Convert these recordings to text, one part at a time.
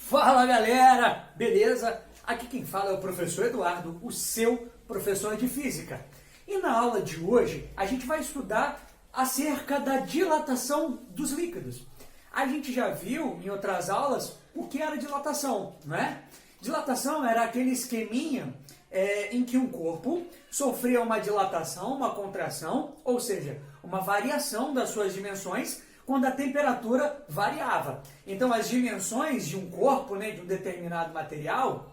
Fala galera, beleza? Aqui quem fala é o professor Eduardo, o seu professor de física. E na aula de hoje a gente vai estudar acerca da dilatação dos líquidos. A gente já viu em outras aulas o que era dilatação, não é? Dilatação era aquele esqueminha em que um corpo sofria uma dilatação, uma contração, ou seja, uma variação das suas dimensões quando a temperatura variava. Então, as dimensões de um corpo, de um determinado material,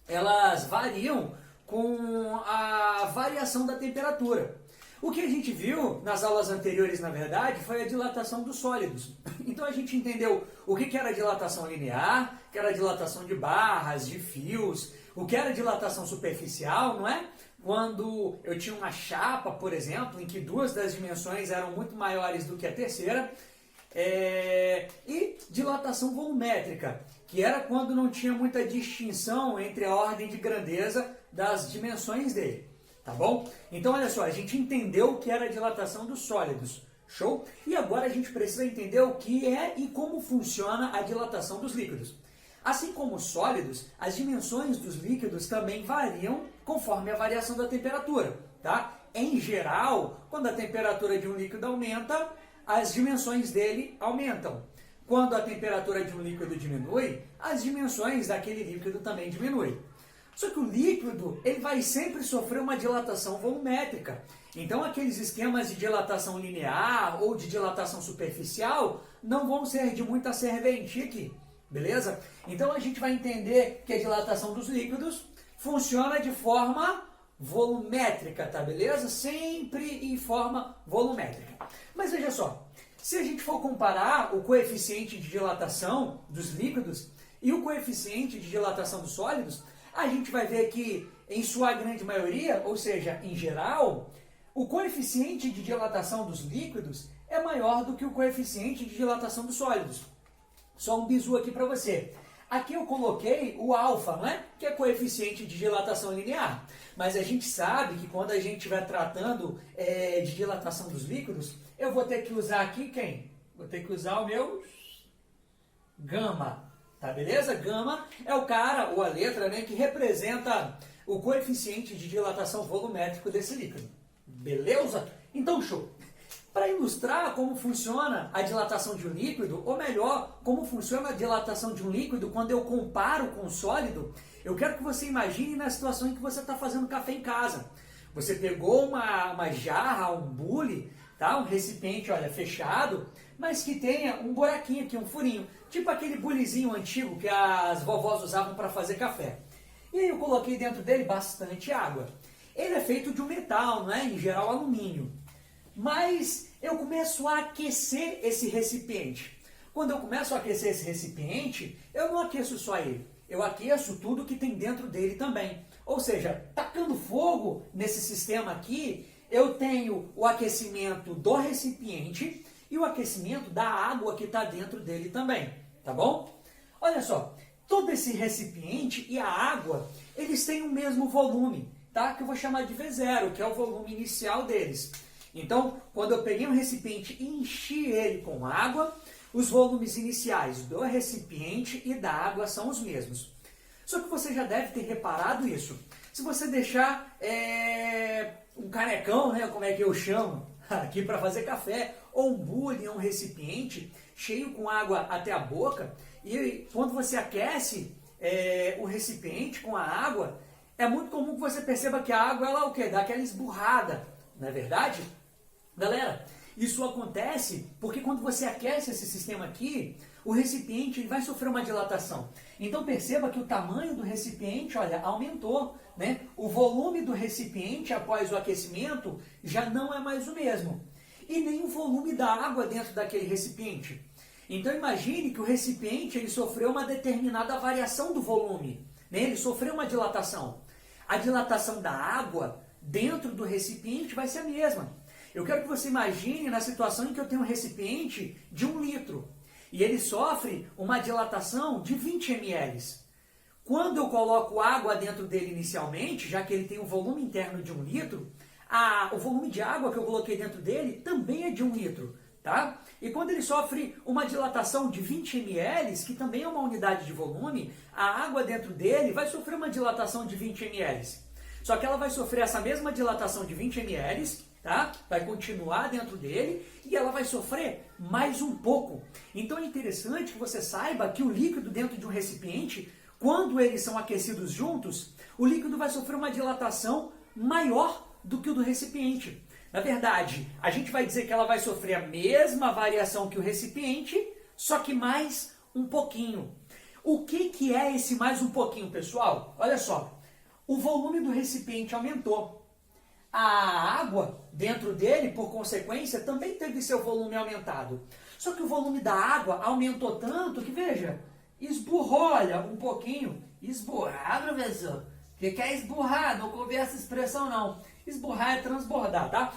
elas variam com a variação da temperatura. O que a gente viu nas aulas anteriores, na verdade, foi a dilatação dos sólidos. Então, a gente entendeu o que era dilatação linear, o que era dilatação de barras, de fios, o que era dilatação superficial, não é? Quando eu tinha uma chapa, por exemplo, em que duas das dimensões eram muito maiores do que a terceira, e dilatação volumétrica, que era quando não tinha muita distinção entre a ordem de grandeza das dimensões dele, tá bom? Então, olha só, a gente entendeu o que era a dilatação dos sólidos, show? E agora a gente precisa entender o que é e como funciona a dilatação dos líquidos. Assim como os sólidos, as dimensões dos líquidos também variam conforme a variação da temperatura, tá? Em geral, quando a temperatura de um líquido aumenta, as dimensões dele aumentam. Quando a temperatura de um líquido diminui, as dimensões daquele líquido também diminuem. Só que o líquido, ele vai sempre sofrer uma dilatação volumétrica. Então, aqueles esquemas de dilatação linear ou de dilatação superficial não vão ser de muita serventia aqui, beleza? Então, a gente vai entender que a dilatação dos líquidos funciona de forma volumétrica, tá beleza? Sempre em forma volumétrica. Mas veja só, se a gente for comparar o coeficiente de dilatação dos líquidos e o coeficiente de dilatação dos sólidos, a gente vai ver que, em sua grande maioria, ou seja, em geral, o coeficiente de dilatação dos líquidos é maior do que o coeficiente de dilatação dos sólidos. Só um bizu aqui para você. Aqui eu coloquei o alfa, não é? Que é coeficiente de dilatação linear. Mas a gente sabe que quando a gente estiver tratando de dilatação dos líquidos, eu vou ter que usar aqui quem? Vou ter que usar o meu gama, tá beleza? Gama é o cara, ou a letra, que representa o coeficiente de dilatação volumétrico desse líquido. Beleza? Então, show! Para ilustrar como funciona a dilatação de um líquido, ou melhor, como funciona a dilatação de um líquido quando eu comparo com um sólido, eu quero que você imagine na situação em que você está fazendo café em casa. Você pegou uma jarra, um bule, tá? Um recipiente, olha, fechado, mas que tenha um buraquinho aqui, um furinho, tipo aquele bulezinho antigo que as vovós usavam para fazer café. E aí eu coloquei dentro dele bastante água. Ele é feito de um metal, não é? Em geral alumínio. Mas eu começo a aquecer esse recipiente. Quando eu começo a aquecer esse recipiente, eu não aqueço só ele. Eu aqueço tudo que tem dentro dele também. Ou seja, tacando fogo nesse sistema aqui, eu tenho o aquecimento do recipiente e o aquecimento da água que está dentro dele também. Tá bom? Olha só, todo esse recipiente e a água, eles têm o mesmo volume, tá? Que eu vou chamar de V0, que é o volume inicial deles. Então, quando eu peguei um recipiente e enchi ele com água, os volumes iniciais do recipiente e da água são os mesmos. Só que você já deve ter reparado isso. Se você deixar um canecão, como é que eu chamo, aqui para fazer café, ou um bule, um recipiente cheio com água até a boca, e quando você aquece o recipiente com a água, é muito comum que você perceba que a água ela, dá aquela esburrada, não é verdade? Galera, isso acontece porque quando você aquece esse sistema aqui, o recipiente ele vai sofrer uma dilatação. Então perceba que o tamanho do recipiente, olha, aumentou, né? O volume do recipiente após o aquecimento já não é mais o mesmo. E nem o volume da água dentro daquele recipiente. Então imagine que o recipiente ele sofreu uma determinada variação do volume, né? Ele sofreu uma dilatação. A dilatação da água dentro do recipiente vai ser a mesma. Eu quero que você imagine na situação em que eu tenho um recipiente de 1 litro e ele sofre uma dilatação de 20 ml. Quando eu coloco água dentro dele inicialmente, já que ele tem um volume interno de 1 litro, o volume de água que eu coloquei dentro dele também é de 1 litro, tá? E quando ele sofre uma dilatação de 20 ml, que também é uma unidade de volume, a água dentro dele vai sofrer uma dilatação de 20 ml. Só que ela vai sofrer essa mesma dilatação de 20 ml, tá? Vai continuar dentro dele e ela vai sofrer mais um pouco. Então é interessante que você saiba que o líquido dentro de um recipiente, quando eles são aquecidos juntos, o líquido vai sofrer uma dilatação maior do que o do recipiente. Na verdade, a gente vai dizer que ela vai sofrer a mesma variação que o recipiente, só que mais um pouquinho. O que é esse mais um pouquinho, pessoal? Olha só, o volume do recipiente aumentou. A água dentro dele, por consequência, também teve seu volume aumentado. Só que o volume da água aumentou tanto que, veja, esburrou, olha, um pouquinho. Esburrar, professor? O que é esburrar? Não coube essa expressão, não. Esburrar é transbordar, tá?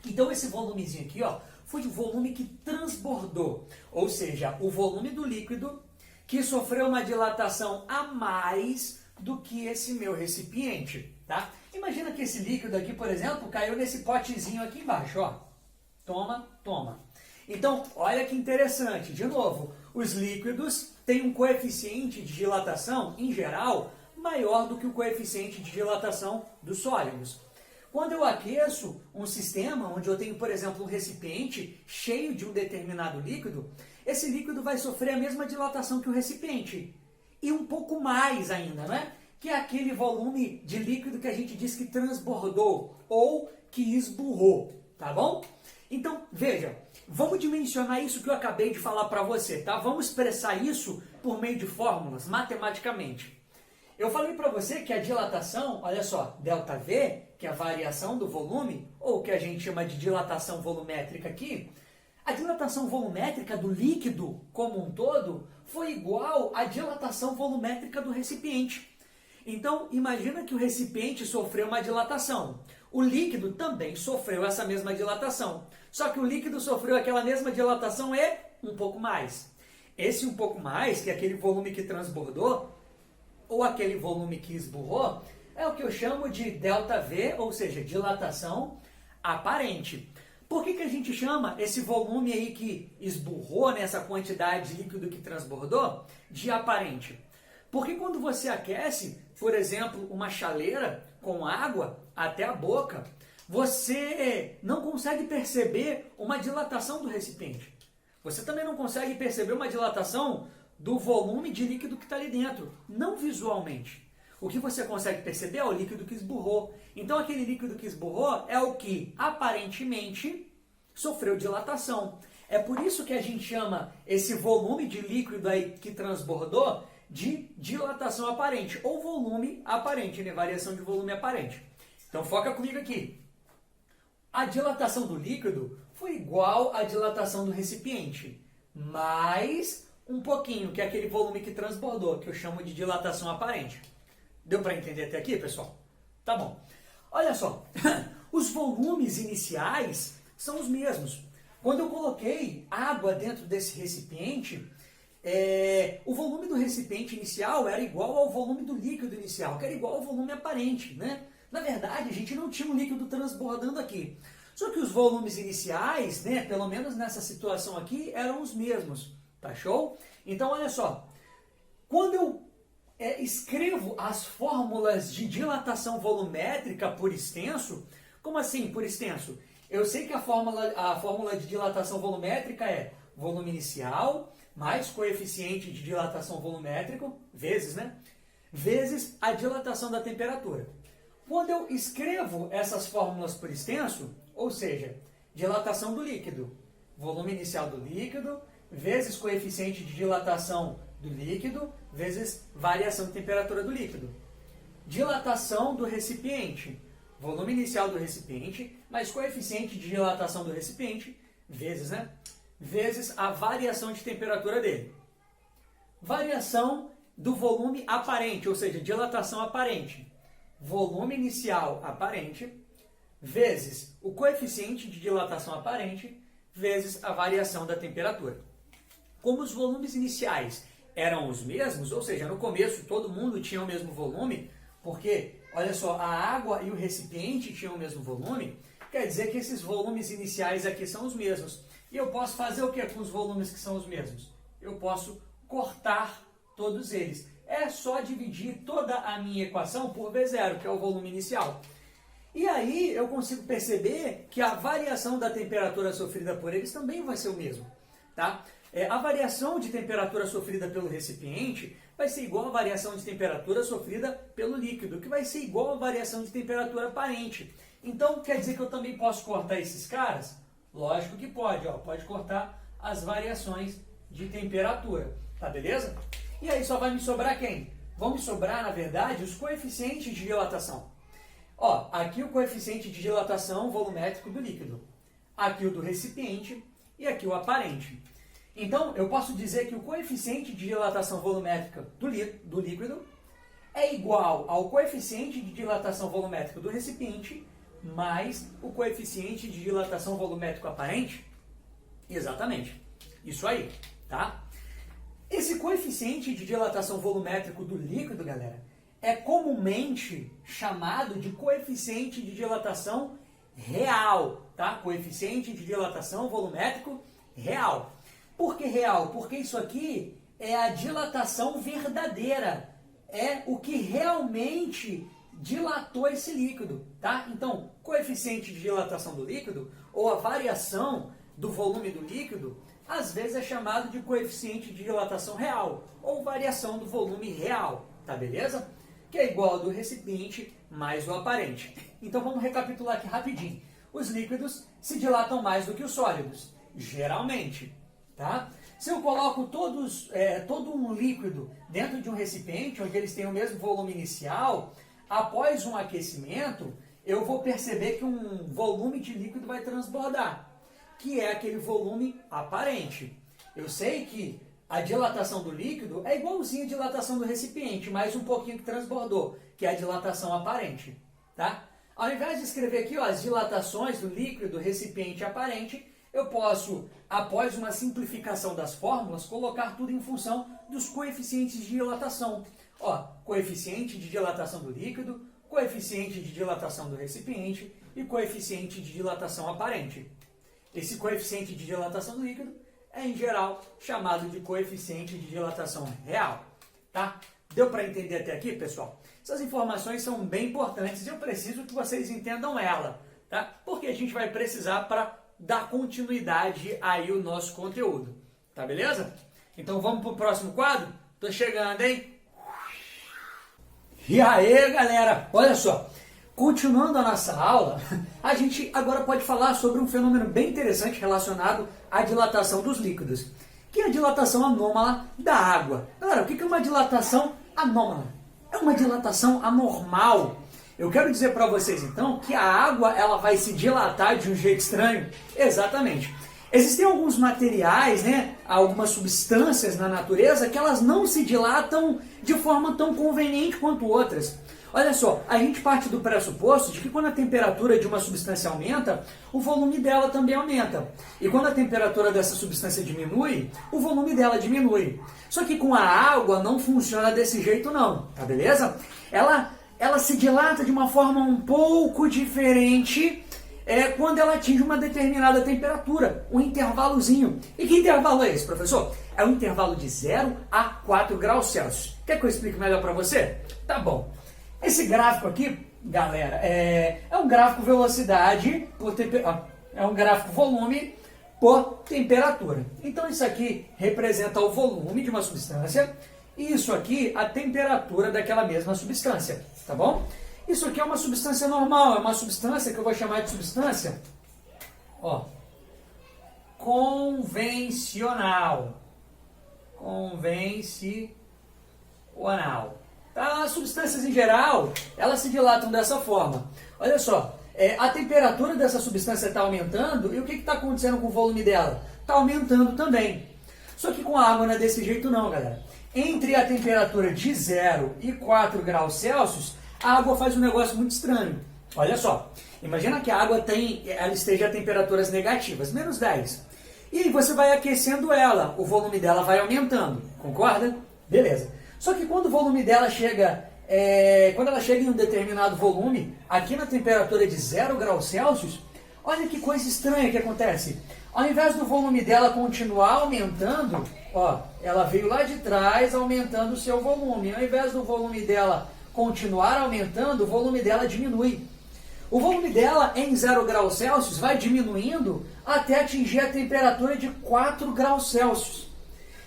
Então esse volumezinho aqui, ó, foi o volume que transbordou. Ou seja, o volume do líquido que sofreu uma dilatação a mais do que esse meu recipiente, tá? Imagina que esse líquido aqui, por exemplo, caiu nesse potezinho aqui embaixo, ó. Toma, toma. Então, olha que interessante. De novo, os líquidos têm um coeficiente de dilatação, em geral, maior do que o coeficiente de dilatação dos sólidos. Quando eu aqueço um sistema onde eu tenho, por exemplo, um recipiente cheio de um determinado líquido, esse líquido vai sofrer a mesma dilatação que o recipiente. E um pouco mais ainda, né? Que é aquele volume de líquido que a gente diz que transbordou ou que esburrou, tá bom? Então, veja, vamos dimensionar isso que eu acabei de falar para você, tá? Vamos expressar isso por meio de fórmulas, matematicamente. Eu falei para você que a dilatação, olha só, ΔV, que é a variação do volume, ou que a gente chama de dilatação volumétrica aqui, a dilatação volumétrica do líquido como um todo foi igual à dilatação volumétrica do recipiente. Então, imagina que o recipiente sofreu uma dilatação. O líquido também sofreu essa mesma dilatação. Só que o líquido sofreu aquela mesma dilatação e um pouco mais. Esse um pouco mais, que é aquele volume que transbordou, ou aquele volume que esburrou, é o que eu chamo de ΔV, ou seja, dilatação aparente. Por que a gente chama esse volume aí que esburrou nessa quantidade de líquido que transbordou de aparente? Porque quando você aquece, por exemplo, uma chaleira com água até a boca, você não consegue perceber uma dilatação do recipiente. Você também não consegue perceber uma dilatação do volume de líquido que está ali dentro, não visualmente. O que você consegue perceber é o líquido que esburrou. Então aquele líquido que esburrou é o que aparentemente sofreu dilatação. É por isso que a gente chama esse volume de líquido aí que transbordou de dilatação aparente, ou volume aparente, né? Variação de volume aparente. Então foca comigo aqui. A dilatação do líquido foi igual à dilatação do recipiente, mais um pouquinho, que é aquele volume que transbordou, que eu chamo de dilatação aparente. Deu para entender até aqui, pessoal? Tá bom. Olha só, os volumes iniciais são os mesmos. Quando eu coloquei água dentro desse recipiente, o volume do recipiente inicial era igual ao volume do líquido inicial, que era igual ao volume aparente, né? Na verdade, a gente não tinha um líquido transbordando aqui. Só que os volumes iniciais, né, pelo menos nessa situação aqui, eram os mesmos. Tá show? Então, olha só. Quando eu escrevo as fórmulas de dilatação volumétrica por extenso, como assim por extenso? Eu sei que a fórmula de dilatação volumétrica é volume inicial mais coeficiente de dilatação volumétrico, vezes, né? Vezes a dilatação da temperatura. Quando eu escrevo essas fórmulas por extenso, ou seja, dilatação do líquido, volume inicial do líquido, vezes coeficiente de dilatação do líquido, vezes variação de temperatura do líquido. Dilatação do recipiente, volume inicial do recipiente, mais coeficiente de dilatação do recipiente, vezes, né? Vezes a variação de temperatura dele. Variação do volume aparente, ou seja, dilatação aparente. Volume inicial aparente, vezes o coeficiente de dilatação aparente, vezes a variação da temperatura. Como os volumes iniciais eram os mesmos, ou seja, no começo todo mundo tinha o mesmo volume, porque, olha só, a água e o recipiente tinham o mesmo volume, quer dizer que esses volumes iniciais aqui são os mesmos. E eu posso fazer o que com os volumes que são os mesmos? Eu posso cortar todos eles. É só dividir toda a minha equação por V0, que é o volume inicial. E aí eu consigo perceber que a variação da temperatura sofrida por eles também vai ser o mesmo. Tá? A variação de temperatura sofrida pelo recipiente vai ser igual à variação de temperatura sofrida pelo líquido, que vai ser igual à variação de temperatura aparente. Então, quer dizer que eu também posso cortar esses caras? Lógico que pode, ó, pode cortar as variações de temperatura, tá beleza? E aí só vai me sobrar quem? Vão me sobrar, na verdade, os coeficientes de dilatação. Ó, aqui o coeficiente de dilatação volumétrico do líquido, aqui o do recipiente e aqui o aparente. Então, eu posso dizer que o coeficiente de dilatação volumétrica do líquido é igual ao coeficiente de dilatação volumétrica do recipiente mais o coeficiente de dilatação volumétrico aparente? Exatamente. Isso aí, tá? Esse coeficiente de dilatação volumétrico do líquido, galera, é comumente chamado de coeficiente de dilatação real, tá? Coeficiente de dilatação volumétrico real. Por que real? Porque isso aqui é a dilatação verdadeira, é o que realmente dilatou esse líquido, tá? Então, coeficiente de dilatação do líquido, ou a variação do volume do líquido, às vezes é chamado de coeficiente de dilatação real, ou variação do volume real, tá beleza? Que é igual ao do recipiente mais o aparente. Então vamos recapitular aqui rapidinho. Os líquidos se dilatam mais do que os sólidos, geralmente, tá? Se eu coloco todo um líquido dentro de um recipiente, onde eles têm o mesmo volume inicial, após um aquecimento, eu vou perceber que um volume de líquido vai transbordar, que é aquele volume aparente. Eu sei que a dilatação do líquido é igualzinha à dilatação do recipiente, mais um pouquinho que transbordou, que é a dilatação aparente. Tá? Ao invés de escrever aqui ó, as dilatações do líquido, recipiente e aparente, eu posso, após uma simplificação das fórmulas, colocar tudo em função dos coeficientes de dilatação. Ó, coeficiente de dilatação do líquido, coeficiente de dilatação do recipiente e coeficiente de dilatação aparente. Esse coeficiente de dilatação do líquido é, em geral, chamado de coeficiente de dilatação real. Tá? Deu para entender até aqui, pessoal? Essas informações são bem importantes e eu preciso que vocês entendam ela, tá? Porque a gente vai precisar para dar continuidade aí ao nosso conteúdo. Tá beleza? Então vamos para o próximo quadro? Tô chegando, hein? E aí, galera, olha só, continuando a nossa aula, a gente agora pode falar sobre um fenômeno bem interessante relacionado à dilatação dos líquidos, que é a dilatação anômala da água. Galera, o que é uma dilatação anômala? É uma dilatação anormal. Eu quero dizer para vocês, então, que a água ela vai se dilatar de um jeito estranho. Exatamente. Existem alguns materiais, né, algumas substâncias na natureza que elas não se dilatam de forma tão conveniente quanto outras. Olha só, a gente parte do pressuposto de que quando a temperatura de uma substância aumenta, o volume dela também aumenta. E quando a temperatura dessa substância diminui, o volume dela diminui. Só que com a água não funciona desse jeito não, tá beleza? Ela se dilata de uma forma um pouco diferente quando ela atinge uma determinada temperatura, um intervalozinho. E que intervalo é esse, professor? É um intervalo de 0 a 4 graus Celsius. Quer que eu explique melhor para você? Tá bom. Esse gráfico aqui, galera, é um gráfico velocidade por é um gráfico volume por temperatura. Então isso aqui representa o volume de uma substância e isso aqui a temperatura daquela mesma substância, tá bom? Isso aqui é uma substância normal, é uma substância que eu vou chamar de substância, ó, convencional. Convencional. Tá? As substâncias em geral, elas se dilatam dessa forma. Olha só, a temperatura dessa substância está aumentando e o que está acontecendo com o volume dela? Está aumentando também. Só que com a água não é desse jeito não, galera. Entre a temperatura de 0 e 4 graus Celsius, a água faz um negócio muito estranho. Olha só, imagina que a água ela esteja a temperaturas negativas, menos 10. E aí você vai aquecendo ela, o volume dela vai aumentando, concorda? Beleza. Só que quando o volume dela chega, quando ela chega em um determinado volume, aqui na temperatura de 0 graus Celsius, olha que coisa estranha que acontece. Ao invés do volume dela continuar aumentando, ó, ela veio lá de trás aumentando o seu volume. Ao invés do volume dela continuar aumentando, o volume dela diminui. O volume dela em 0 graus Celsius vai diminuindo até atingir a temperatura de 4 graus Celsius.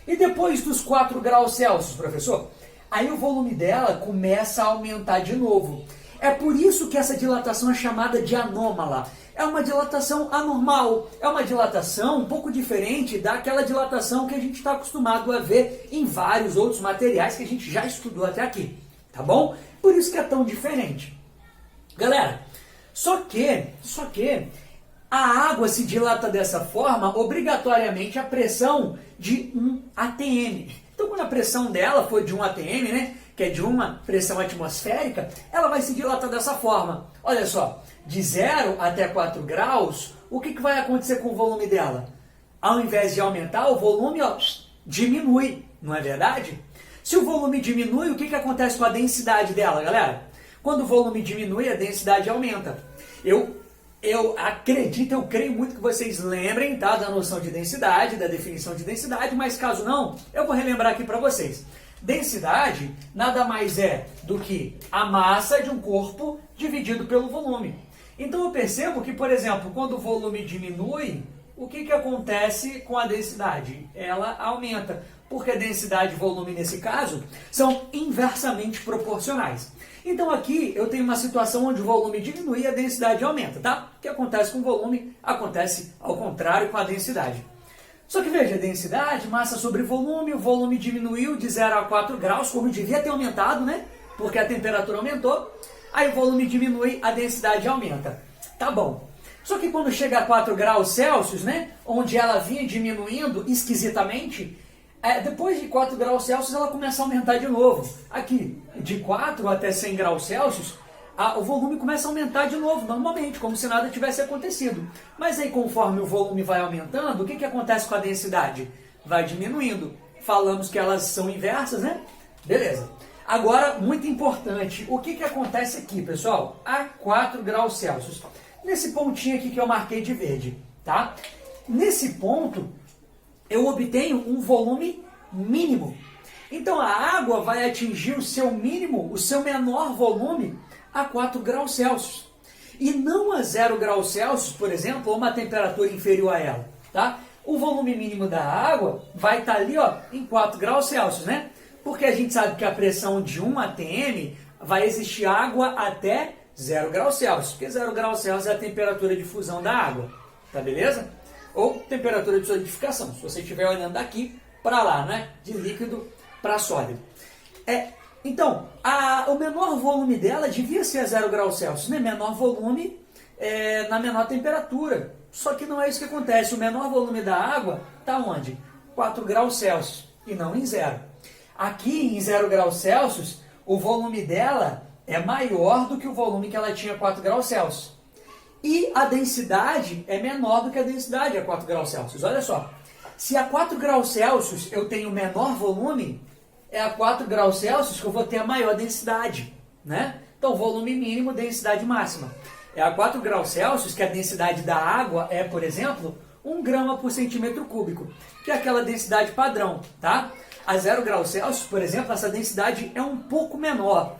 E depois dos 4 graus Celsius, professor, aí o volume dela começa a aumentar de novo. É por isso que essa dilatação é chamada de anômala. É uma dilatação anormal, é uma dilatação um pouco diferente daquela dilatação que a gente está acostumado a ver em vários outros materiais que a gente já estudou até aqui, tá bom? Por isso que é tão diferente. Galera, só que a água se dilata dessa forma obrigatoriamente a pressão de 1 atm. Então, quando a pressão dela for de 1 atm, né, que é de uma pressão atmosférica, ela vai se dilatar dessa forma. Olha só, de 0 até 4 graus, o que vai acontecer com o volume dela? Ao invés de aumentar, o volume diminui, não é verdade? Se o volume diminui, o que acontece com a densidade dela, galera? Quando o volume diminui, a densidade aumenta. Eu acredito, eu creio muito que vocês lembrem, tá, da noção de densidade, da definição de densidade, mas caso não, eu vou relembrar aqui para vocês. Densidade nada mais é do que a massa de um corpo dividido pelo volume. Então eu percebo que, por exemplo, quando o volume diminui, o que acontece com a densidade? Ela aumenta, porque a densidade e volume, nesse caso, são inversamente proporcionais. Então aqui eu tenho uma situação onde o volume diminui e a densidade aumenta, tá? O que acontece com o volume acontece ao contrário com a densidade. Só que veja, densidade, massa sobre volume, o volume diminuiu de 0 a 4 graus, como devia ter aumentado, né? Porque a temperatura aumentou, aí o volume diminui, a densidade aumenta. Tá bom. Só que quando chega a 4 graus Celsius, né? Onde ela vinha diminuindo esquisitamente, depois de 4 graus Celsius ela começa a aumentar de novo. Aqui, de 4 até 100 graus Celsius, o volume começa a aumentar de novo, normalmente, como se nada tivesse acontecido. Mas aí, conforme o volume vai aumentando, o que acontece com a densidade? Vai diminuindo. Falamos que elas são inversas, né? Beleza. Agora, muito importante, o que acontece aqui, pessoal? A 4 graus Celsius. Nesse pontinho aqui que eu marquei de verde, tá? Nesse ponto, eu obtenho um volume mínimo. Então, a água vai atingir o seu mínimo, o seu menor volume, a 4 graus Celsius. E não a 0 graus Celsius, por exemplo, ou uma temperatura inferior a ela, tá? O volume mínimo da água vai estar ali, ó, em 4 graus Celsius, né? Porque a gente sabe que a pressão de 1 atm vai existir água até 0 graus Celsius, porque 0 graus Celsius é a temperatura de fusão da água, tá beleza? Ou temperatura de solidificação, se você estiver olhando daqui para lá, né? De líquido para sólido. Então, o menor volume dela devia ser a 0 graus Celsius, né? Menor volume na menor temperatura. Só que não é isso que acontece. O menor volume da água está onde? 4 graus Celsius e não em 0. Aqui em 0 graus Celsius, o volume dela é maior do que o volume que ela tinha 4 graus Celsius. E a densidade é menor do que a densidade a 4 graus Celsius. Olha só, se a 4 graus Celsius eu tenho menor volume, é a 4 graus Celsius que eu vou ter a maior densidade, né? Então, volume mínimo, densidade máxima. É a 4 graus Celsius que a densidade da água é, por exemplo, 1 grama por centímetro cúbico, que é aquela densidade padrão, tá? A 0 graus Celsius, por exemplo, essa densidade é um pouco menor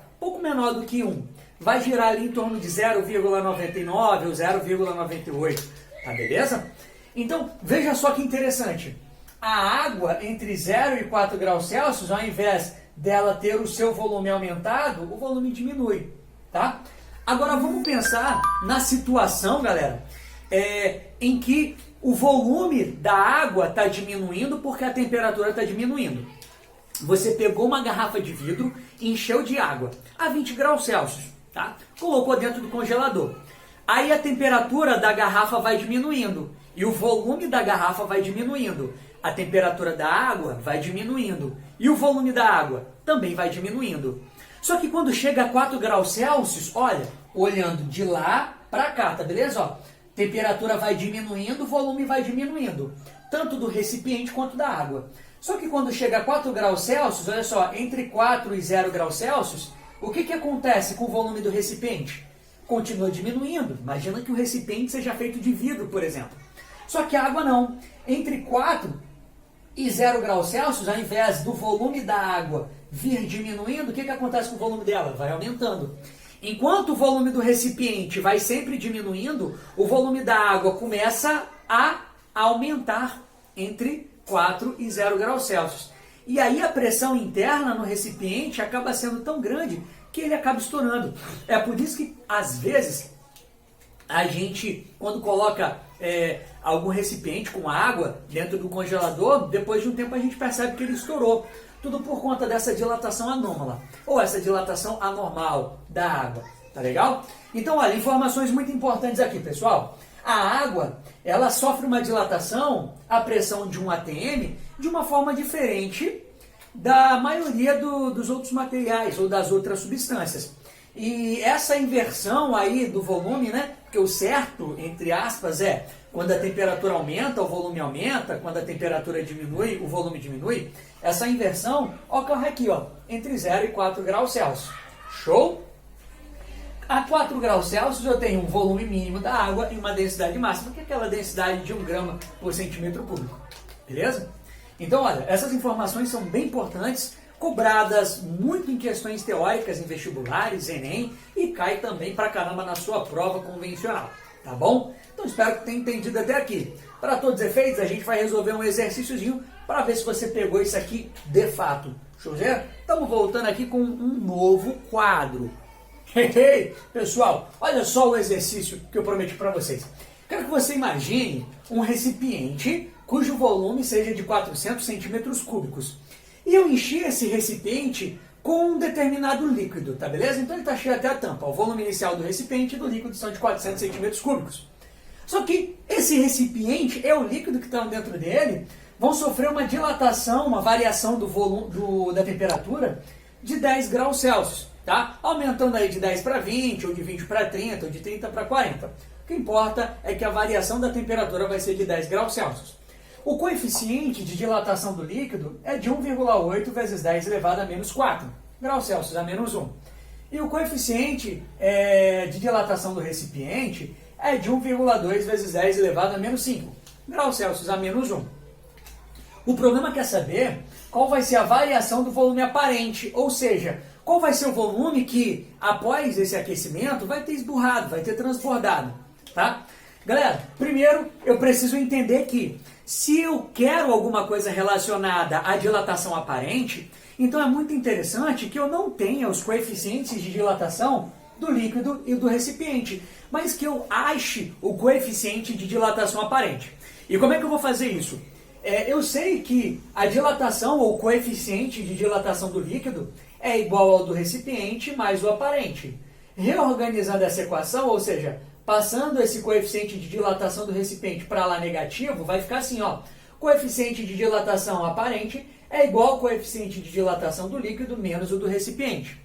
do que 1. Vai girar ali em torno de 0,99 ou 0,98, tá beleza? Então, veja só que interessante. A água entre 0 e 4 graus Celsius, ao invés dela ter o seu volume aumentado, o volume diminui, tá? Agora vamos pensar na situação, galera, em que o volume da água está diminuindo porque a temperatura está diminuindo. Você pegou uma garrafa de vidro e encheu de água a 20 graus Celsius, tá? Colocou dentro do congelador. Aí a temperatura da garrafa vai diminuindo e o volume da garrafa vai diminuindo. A temperatura da água vai diminuindo e o volume da água também vai diminuindo. Só que quando chega a 4 graus Celsius, olha, olhando de lá para cá, tá beleza? Ó, temperatura vai diminuindo, o volume vai diminuindo, tanto do recipiente quanto da água. Só que quando chega a 4 graus Celsius, olha só, entre 4 e 0 graus Celsius, o que acontece com o volume do recipiente? Continua diminuindo. Imagina que o recipiente seja feito de vidro, por exemplo. Só que a água não. Entre 4 e 0 graus Celsius, ao invés do volume da água vir diminuindo, o que acontece com o volume dela? Vai aumentando. Enquanto o volume do recipiente vai sempre diminuindo, o volume da água começa a aumentar entre 4 e 0 graus Celsius. E aí a pressão interna no recipiente acaba sendo tão grande que ele acaba estourando. É por isso que, às vezes, a gente, quando coloca algum recipiente com água dentro do congelador, depois de um tempo a gente percebe que ele estourou. Tudo por conta dessa dilatação anômala, ou essa dilatação anormal da água. Tá legal? Então, olha, informações muito importantes aqui, pessoal. A água, ela sofre uma dilatação à pressão de 1 atm de uma forma diferente da maioria dos outros materiais ou das outras substâncias. E essa inversão aí do volume, né? Porque o certo, entre aspas, é quando a temperatura aumenta, o volume aumenta, quando a temperatura diminui, o volume diminui. Essa inversão ocorre aqui, ó, entre 0 e 4 graus Celsius. Show? A 4 graus Celsius eu tenho um volume mínimo da água e uma densidade máxima, que é aquela densidade de 1 grama por centímetro cúbico. Beleza? Então, olha, essas informações são bem importantes, cobradas muito em questões teóricas em vestibulares, Enem, e cai também pra caramba na sua prova convencional, tá bom? Então espero que tenha entendido até aqui. Para todos os efeitos, a gente vai resolver um exercíciozinho para ver se você pegou isso aqui de fato. Show zero? Estamos voltando aqui com um novo quadro. Pessoal, olha só o exercício que eu prometi para vocês. Quero que você imagine um recipiente cujo volume seja de 400 centímetros cúbicos. E eu enchi esse recipiente com um determinado líquido, tá beleza? Então ele está cheio até a tampa. O volume inicial do recipiente e do líquido são de 400 centímetros cúbicos. Só que esse recipiente e o líquido que está dentro dele vão sofrer uma dilatação, uma variação do volume, da temperatura de 10 graus Celsius, tá? Aumentando aí de 10 para 20, ou de 20 para 30, ou de 30 para 40. O que importa é que a variação da temperatura vai ser de 10 graus Celsius. O coeficiente de dilatação do líquido é de 1,8 vezes 10 elevado a menos 4 graus Celsius, a menos 1. E o coeficiente de dilatação do recipiente é de 1,2 vezes 10 elevado a menos 5 graus Celsius, a menos 1. O problema quer saber qual vai ser a variação do volume aparente, ou seja, qual vai ser o volume que, após esse aquecimento, vai ter esburrado, vai ter transbordado, tá? Galera, primeiro eu preciso entender que se eu quero alguma coisa relacionada à dilatação aparente, então é muito interessante que eu não tenha os coeficientes de dilatação do líquido e do recipiente, mas que eu ache o coeficiente de dilatação aparente. E como é que eu vou fazer isso? Eu sei que a dilatação ou coeficiente de dilatação do líquido é igual ao do recipiente mais o aparente. Reorganizando essa equação, ou seja, passando esse coeficiente de dilatação do recipiente para lá negativo, vai ficar assim, ó. Coeficiente de dilatação aparente é igual ao coeficiente de dilatação do líquido menos o do recipiente.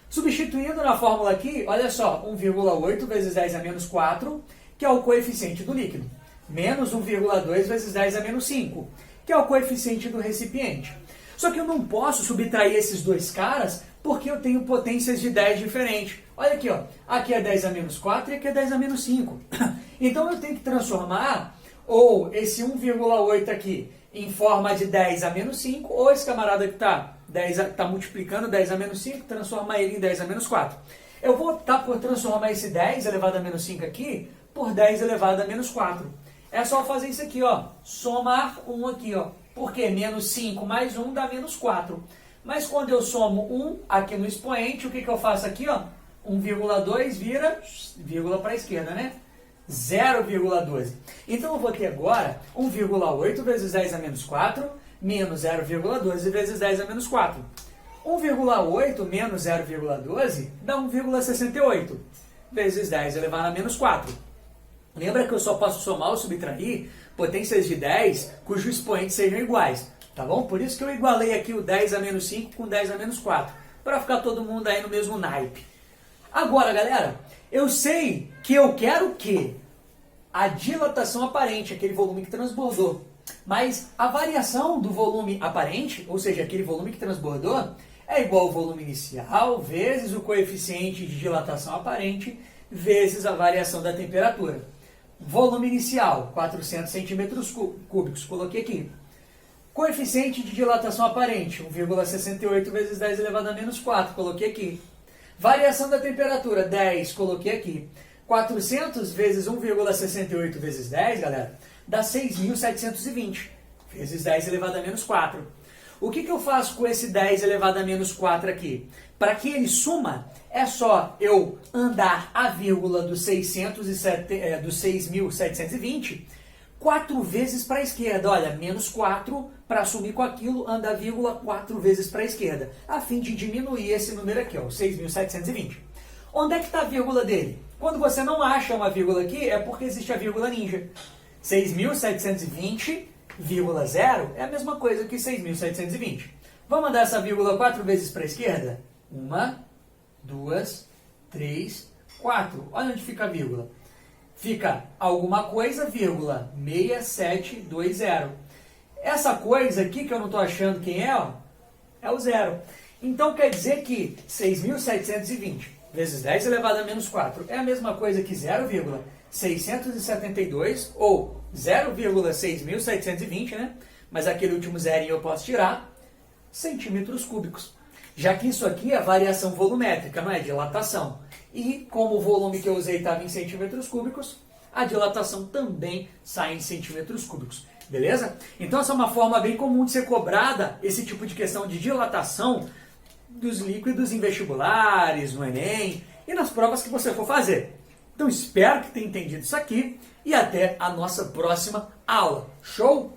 Substituindo na fórmula aqui, olha só, 1,8 vezes 10 a menos 4, que é o coeficiente do líquido, menos 1,2 vezes 10 a menos 5, que é o coeficiente do recipiente. Só que eu não posso subtrair esses dois caras porque eu tenho potências de 10 diferentes. Olha aqui, ó. Aqui é 10 a menos 4 e aqui é 10 a menos 5. Então eu tenho que transformar ou esse 1,8 aqui em forma de 10 a menos 5, ou esse camarada que está multiplicando 10 a menos 5, transformar ele em 10 a menos 4. Eu vou optar por transformar esse 10 elevado a menos 5 aqui por 10 elevado a menos 4. É só fazer isso aqui, ó. Somar 1 aqui, ó. Porque menos 5 mais 1 dá menos 4. Mas quando eu somo 1 aqui no expoente, o que eu faço aqui, ó? 1,2 vira vírgula para a esquerda, né? 0,12. Então eu vou ter agora 1,8 vezes 10 a menos 4 menos 0,12 vezes 10 a menos 4. 1,8 menos 0,12 dá 1,68 vezes 10 elevado a menos 4. Lembra que eu só posso somar ou subtrair potências de 10 cujos expoentes sejam iguais, tá bom? Por isso que eu igualei aqui o 10 a menos 5 com 10 a menos 4, para ficar todo mundo aí no mesmo naipe. Agora, galera, eu sei que eu quero que a dilatação aparente, aquele volume que transbordou, mas a variação do volume aparente, ou seja, aquele volume que transbordou, é igual ao volume inicial vezes o coeficiente de dilatação aparente vezes a variação da temperatura. Volume inicial, 400 centímetros cúbicos, coloquei aqui. Coeficiente de dilatação aparente, 1,68 vezes 10 elevado a menos 4, coloquei aqui. Variação da temperatura, 10, coloquei aqui. 400 vezes 1,68 vezes 10, galera, dá 6.720 vezes 10 elevado a menos 4. O que eu faço com esse 10 elevado a menos 4 aqui? Para que ele suma, é só eu andar a vírgula do 6.720 4 vezes para a esquerda. Olha, menos 4, para assumir com aquilo, anda a vírgula 4 vezes para a esquerda, a fim de diminuir esse número aqui, ó, 6.720. Onde é que está a vírgula dele? Quando você não acha uma vírgula aqui, é porque existe a vírgula ninja. 6.720,0 é a mesma coisa que 6.720. Vamos mandar essa vírgula 4 vezes para a esquerda? 1, 2, 3, 4. Olha onde fica a vírgula. Fica alguma coisa, vírgula, 6720. Essa coisa aqui que eu não estou achando quem é, ó, é o zero. Então quer dizer que 6.720 vezes 10 elevado a menos 4 é a mesma coisa que 0,672 ou 0,6.720, né? Mas aquele último zerinho eu posso tirar, centímetros cúbicos. Já que isso aqui é variação volumétrica, não é dilatação. E como o volume que eu usei estava em centímetros cúbicos, a dilatação também sai em centímetros cúbicos. Beleza? Então essa é uma forma bem comum de ser cobrada, esse tipo de questão de dilatação dos líquidos em vestibulares, no Enem e nas provas que você for fazer. Então espero que tenha entendido isso aqui e até a nossa próxima aula. Show?